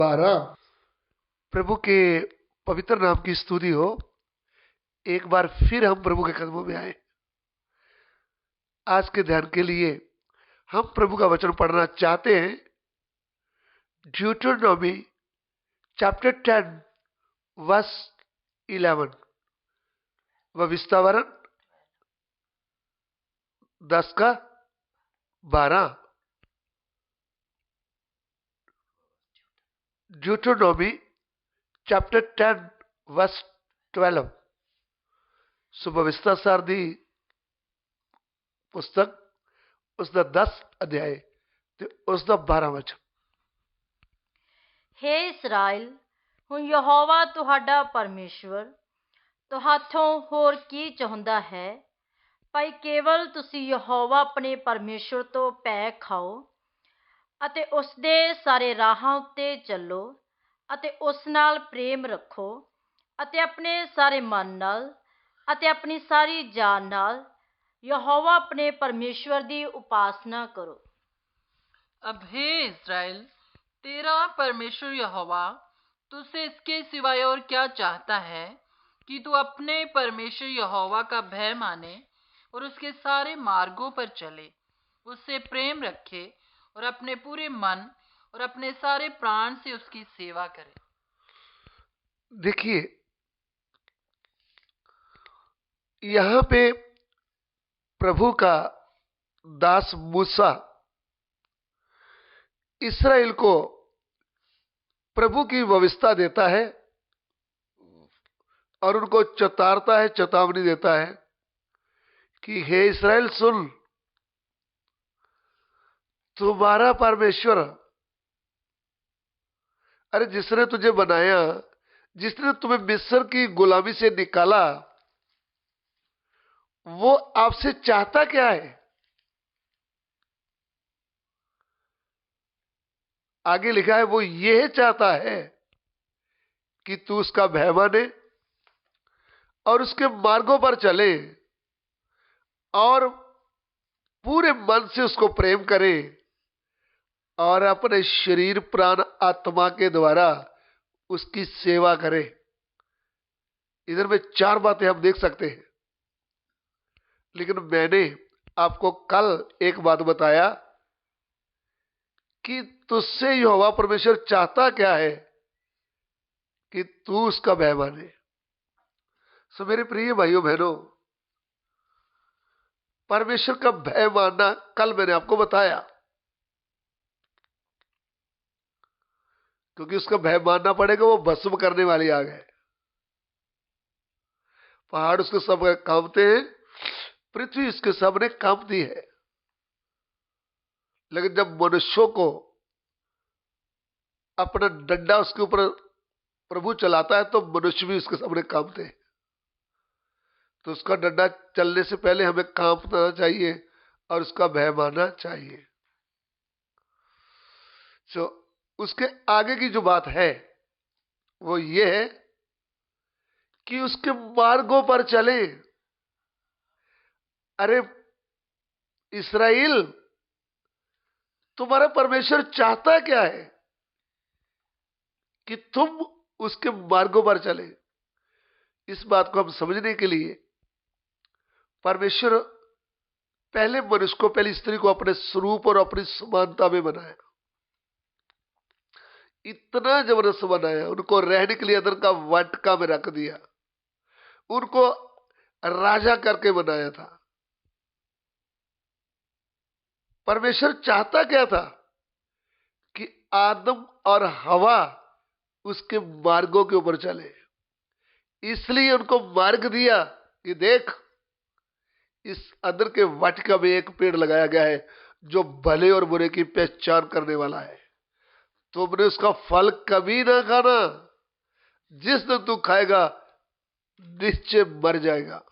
12। प्रभु के पवित्र नाम की स्तुति हो। एक बार फिर हम प्रभु के कदमों में आए। आज के ध्यान के लिए हम प्रभु का वचन पढ़ना चाहते हैं। ड्यूटरनॉमी चैप्टर 10 वर्स 11, व विस्तावरण 10 का 12। ड्यूटरनॉमी चैप्टर 10 वर्स 12 ਸੁਭਾਵਿਸਤਾ ਸਾਰ ਦੀ ਪੁਸਤਕ ਉਸ ਦਾ 10 ਅਧਿਆਇ ਤੇ ਉਸ ਦਾ 12 ਵਚਨ। हे ਇਸਰਾਇਲ, ਹੁਣ ਯਹੋਵਾ ਤੁਹਾਡਾ ਪਰਮੇਸ਼ਵਰ ਤੁਹਾਥੋਂ ਹੋਰ ਕੀ ਚਾਹੁੰਦਾ ਹੈ? ਭਾਈ ਕੇਵਲ ਤੁਸੀਂ ਯਹੋਵਾ ਆਪਣੇ ਪਰਮੇਸ਼ਵਰ ਤੋਂ ਭੈ ਖਾਓ ਅਤੇ ਉਸ ਦੇ ਸਾਰੇ ਰਾਹਾਂ ਉੱਤੇ ਚੱਲੋ ਅਤੇ ਉਸ ਨਾਲ ਪ੍ਰੇਮ ਰੱਖੋ ਅਤੇ ਆਪਣੇ ਸਾਰੇ ਮਨ ਨਾਲ ਅਤੇ ਆਪਣੀ ਸਾਰੀ ਜਾਨ ਨਾਲ यहोवा अपने परमेश्वर की उपासना करो। अब हे इज़राइल, तेरा परमेश्वर यहोवा तुझसे इसके सिवाय और क्या चाहता है कि तू अपने परमेश्वर यहोवा का भय माने और उसके सारे मार्गों पर चले, उससे प्रेम रखे और अपने पूरे मन और अपने सारे प्राण से उसकी सेवा करे। देखिए, यहां पे प्रभु का दास मूसा इस्राएल को प्रभु की व्यवस्था देता है और उनको चेतावता है, चेतावनी देता है कि हे इस्राएल सुन, तुम्हारा परमेश्वर, अरे जिसने तुझे बनाया, जिसने तुम्हें मिस्र की गुलामी से निकाला, वो आपसे चाहता क्या है? आगे लिखा है वो यह चाहता है कि तू उसका भय माने और उसके मार्गों पर चले और पूरे मन से उसको प्रेम करे और अपने शरीर, प्राण, आत्मा के द्वारा उसकी सेवा करे। इधर में 4 बातें हम देख सकते हैं, लेकिन मैंने आपको कल एक बात बताया कि तुझसे यहोवा परमेश्वर चाहता क्या है कि तू उसका भय माने। सो मेरे प्रिय भाइयों बहनों, परमेश्वर का भय मानना कल मैंने आपको बताया, क्योंकि उसका भय मानना पड़ेगा। वो भस्म करने वाली आग है। पहाड़ उसके सब कांपते हैं, पृथ्वी इसके सामने कांपती है, लेकिन जब मनुष्यों को अपना डंडा उसके ऊपर प्रभु चलाता है तो मनुष्य भी उसके सामने कांपते हैं। तो उसका डंडा चलने से पहले हमें कांपना चाहिए और उसका भय मानना चाहिए। तो उसके आगे की जो बात है वो ये है कि उसके मार्गों पर चले। अरे इस्राएल, तुम्हारा परमेश्वर चाहता क्या है कि तुम उसके मार्गों पर चले। इस बात को हम समझने के लिए परमेश्वर पहले मनुष्य को, पहली स्त्री को अपने स्वरूप और अपनी समानता में बनाया। इतना जबरदस्त बनाया, उनको रहने के लिए अंदर का वाटिका में रख दिया, उनको राजा करके बनाया था। परमेश्वर चाहता क्या था कि आदम और हवा उसके मार्गों के ऊपर चले। इसलिए उनको मार्ग दिया कि देख, इस अंदर के वाटिका में एक पेड़ लगाया गया है जो भले और बुरे की पहचान करने वाला है। तुमने उसका फल कभी ना खाना, जिस दिन तू खाएगा निश्चय मर जाएगा।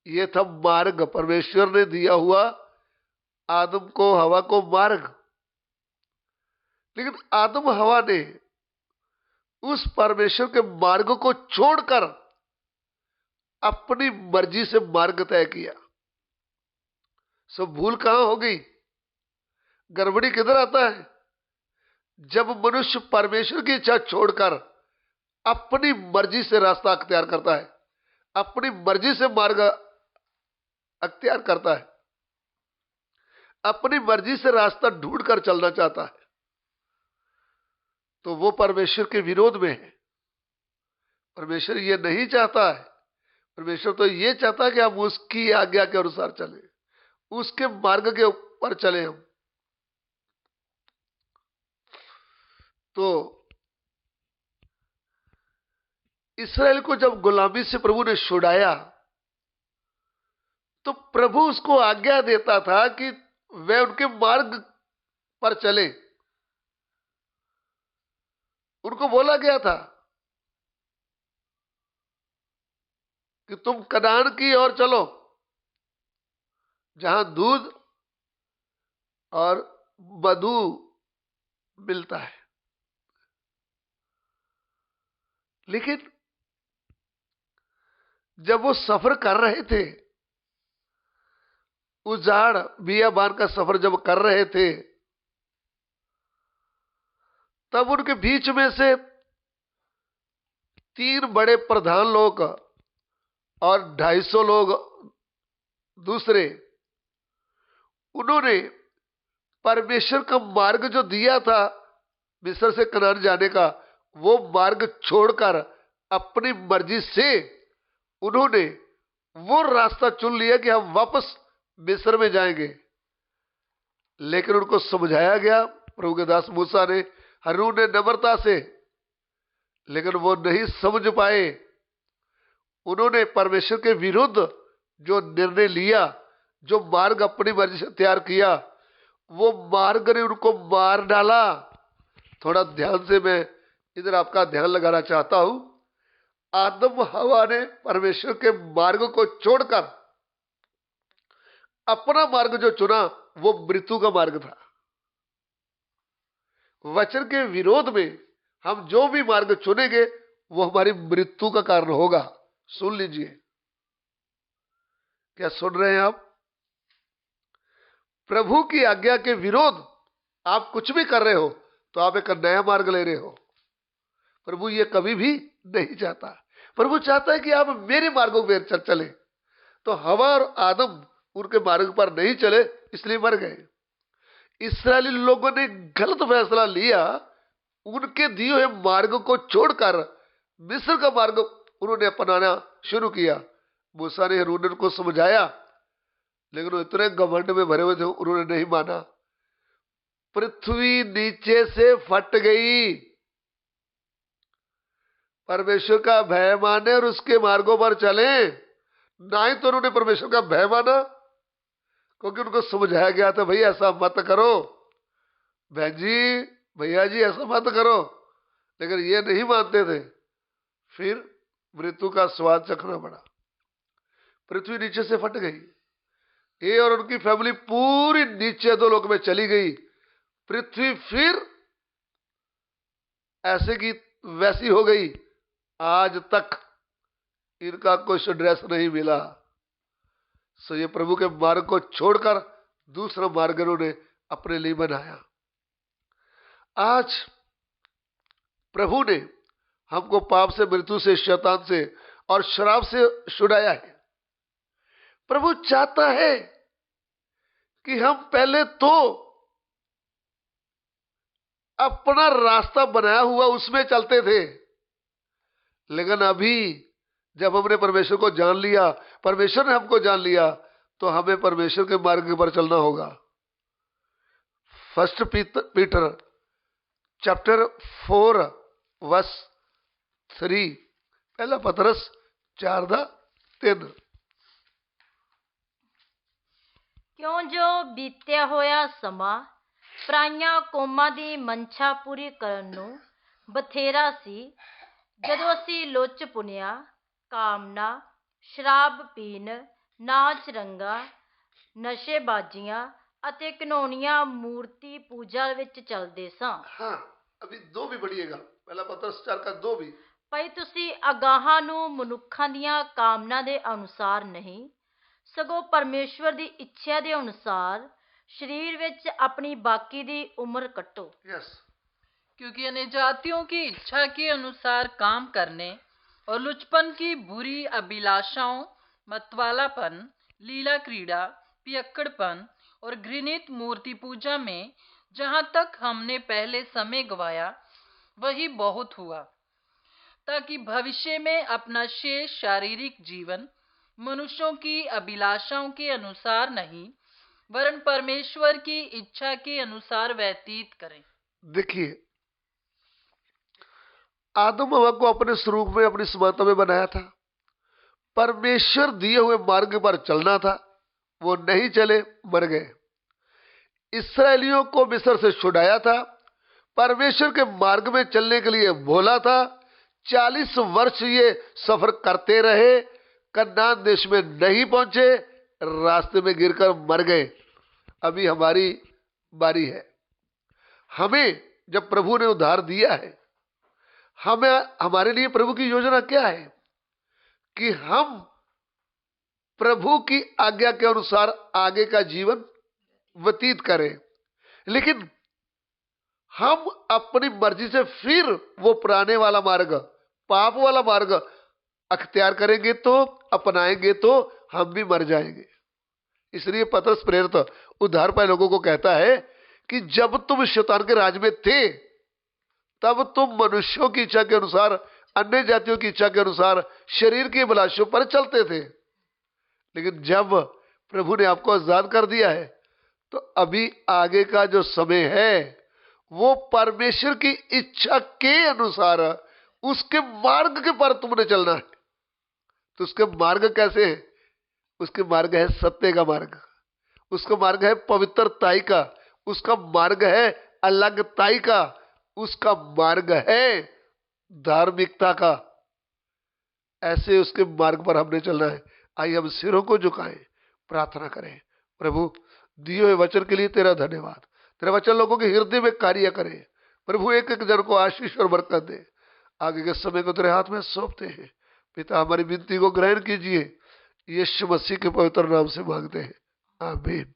यह था मार्ग, परमेश्वर ने दिया हुआ आदम को, हवा को मार्ग। लेकिन आदम हवा ने उस परमेश्वर के मार्ग को छोड़कर अपनी मर्जी से मार्ग तय किया। सब भूल कहां हो गई? गड़बड़ी किधर आता है? जब मनुष्य परमेश्वर की इच्छा छोड़कर अपनी मर्जी से रास्ता अख्तियार करता है, अपनी मर्जी से मार्ग अख्तियार करता है, अपनी मर्जी से रास्ता ढूंढ कर चलना चाहता है, तो वो परमेश्वर के विरोध में है। परमेश्वर ये नहीं चाहता है। परमेश्वर तो ये चाहता है कि हम उसकी आज्ञा के अनुसार चलें, उसके मार्ग के ऊपर चले हम। तो इस्राएल को जब गुलामी से प्रभु ने छुड़ाया, तो प्रभु उसको आज्ञा देता था कि वे उनके मार्ग पर चले। उनको बोला गया था कि तुम कनान की ओर चलो, जहां दूध और मधु मिलता है। लेकिन जब वो सफर कर रहे थे, उजाड़ बियाबान का सफर जब कर रहे थे, तब उनके बीच में से 3 बड़े प्रधान लोग और 250 लोग दूसरे, उन्होंने परमेश्वर का मार्ग जो दिया था मिस्र से कनान जाने का, वो मार्ग छोड़कर अपनी मर्जी से उन्होंने वो रास्ता चुन लिया कि हम वापस मिस्र में जाएंगे। लेकिन उनको समझाया गया, प्रभु के दास मूसा ने, हारून ने नम्रता से, लेकिन वो नहीं समझ पाए। उन्होंने परमेश्वर के विरुद्ध जो निर्णय लिया, जो मार्ग अपनी मर्जी से तैयार किया, वो मार्ग ने उनको मार डाला। थोड़ा ध्यान से मैं इधर आपका ध्यान लगाना चाहता हूं। आदम हवा ने परमेश्वर के मार्ग को छोड़कर अपना मार्ग जो चुना, वो मृत्यु का मार्ग था। वचन के विरोध में हम जो भी मार्ग चुनेंगे, वो हमारी मृत्यु का कारण होगा। सुन लीजिए, क्या सुन रहे हैं आप? प्रभु की आज्ञा के विरोध आप कुछ भी कर रहे हो, तो आप एक नया मार्ग ले रहे हो। प्रभु ये कभी भी नहीं चाहता। प्रभु चाहता है कि आप मेरे मार्गों में चले। तो हवा और आदम उनके मार्ग पर नहीं चले, इसलिए मर गए। इस्राएली लोगों ने गलत फैसला लिया, उनके दिए हुए मार्ग को छोड़कर मिस्र का मार्ग उन्होंने अपनाना शुरू किया। मूसा ने हारून को समझाया, लेकिन वो इतने घमंड में भरे हुए थे, उन्होंने नहीं माना। पृथ्वी नीचे से फट गई। परमेश्वर का भय माने और उसके मार्गों पर चले। ना ही तो उन्होंने परमेश्वर का भय माना, क्योंकि उनको समझाया गया था, भाई ऐसा मत करो, बहन जी, भैया जी, ऐसा मत करो। लेकिन ये नहीं मानते थे। फिर मृत्यु का स्वाद चखना पड़ा। पृथ्वी नीचे से फट गई। ये और उनकी फैमिली पूरी नीचे दो लोक में चली गई। पृथ्वी फिर ऐसे की वैसी हो गई। आज तक इनका कुछ एड्रेस नहीं मिला। सो ये प्रभु के मार्ग को छोड़कर दूसरा मार्ग इन्होंने अपने लिए बनाया। आज प्रभु ने हमको पाप से, मृत्यु से, शैतान से और शराब से छुड़ाया है। प्रभु चाहता है कि हम पहले तो अपना रास्ता बनाया हुआ उसमें चलते थे, लेकिन अभी जब हमने परमेश्वर को जान लिया, परमेश्वर ने हमको जान लिया, तो हमें परमेश्वर के मार्ग पर चलना होगा। 1 पीटर चैप्टर 4 वर्स 3, पहला पतरस 4:3। ਕਿਉਂ ਜੋ ਬੀਤਿਆ ਹੋਇਆ ਸਮਾਂ ਪਰਾਈਆਂ ਕੌਮਾਂ ਦੀ ਮਨਸ਼ਾ ਪੂਰੀ ਕਰਨ ਨੂੰ ਬਥੇਰਾ ਸੀ, ਜਦੋਂ ਅਸੀਂ ਲੁੱਚ ਪੁਣਿਆ, ਕਾਮਨਾ, ਸ਼ਰਾਬ ਪੀਣ, ਨਾਚ ਰੰਗਾ, ਨਸ਼ੇਬਾਜ਼ੀਆਂ ਅਤੇ ਘਿਨੌਣੀਆਂ ਮੂਰਤੀ ਪੂਜਾ ਵਿੱਚ ਚੱਲਦੇ ਸਾਂ। हाँ, अभी 2 भी पढ़िएगा, पहला पतरस 4:2 भी। ਭਾਈ ਤੁਸੀਂ ਅਗਾਹਾਂ ਨੂੰ ਮਨੁੱਖਾਂ ਦੀਆਂ ਕਾਮਨਾ ਦੇ ਅਨੁਸਾਰ ਨਹੀਂ, ਸਗੋਂ ਪਰਮੇਸ਼ਵਰ ਦੀ ਇੱਛਾ ਦੇ ਅਨੁਸਾਰ ਸਰੀਰ ਵਿੱਚ ਆਪਣੀ ਬਾਕੀ ਦੀ ਉਮਰ ਕੱਟੋ। यस, क्योंकि अन्य जातियों की इच्छा के अनुसार काम करने और लुचपन की बुरी अभिलाषाओं, मतवालापन, लीला क्रीड़ा, पियक्कड़पन और घृणित मूर्ति पूजा में जहाँ तक हमने पहले समय गवाया वही बहुत हुआ, ताकि भविष्य में अपना शेष शारीरिक जीवन मनुष्यों की अभिलाषाओं के अनुसार नहीं वरन परमेश्वर की इच्छा के अनुसार व्यतीत करें। देखिए, आदम हवा को अपने स्वरूप में, अपनी समानता में बनाया था। परमेश्वर दिए हुए मार्ग पर चलना था, वो नहीं चले, मर गए। इसराइलियों को मिस्र से छुड़ाया था, परमेश्वर के मार्ग में चलने के लिए बोला था। 40 वर्ष ये सफर करते रहे, कनान देश में नहीं पहुंचे, रास्ते में गिरकर मर गए। अभी हमारी बारी है। हमें जब प्रभु ने उद्धार दिया है, हमारे लिए प्रभु की योजना क्या है कि हम प्रभु की आज्ञा के अनुसार आगे का जीवन व्यतीत करें। लेकिन हम अपनी मर्जी से फिर वो पुराने वाला मार्ग, पाप वाला मार्ग अख्तियार करेंगे तो, अपनाएंगे तो हम भी मर जाएंगे। इसलिए पतरस प्रेरित उद्धार पाए लोगों को कहता है कि जब तुम शैतान के राज में थे तब तुम मनुष्यों की इच्छा के अनुसार, अन्य जातियों की इच्छा के अनुसार शरीर की अभिलाषों पर चलते थे। लेकिन जब प्रभु ने आपको आजाद कर दिया है तो अभी आगे का जो समय है वो परमेश्वर की इच्छा के अनुसार, उसके मार्ग के पर तुमने चलना है। तो उसके मार्ग कैसे है? उसके मार्ग है सत्य का मार्ग, उसका मार्ग है पवित्रताई का, उसका मार्ग है अलगताई का, उसका मार्ग है धार्मिकता का। ऐसे उसके मार्ग पर हमने चलना है। आइए हम सिरों को झुकाएं, प्रार्थना करें। प्रभु, दिए हुए वचन के लिए तेरा धन्यवाद। तेरा वचन लोगों के हृदय में कार्य करे। प्रभु, एक एक जन को आशीष और बरकत दे। आगे के समय को तेरे हाथ में सौंपते हैं। पिता, हमारी विनती को ग्रहण कीजिए। यीशु मसीह के पवित्र नाम से मांगते हैं, आमीन।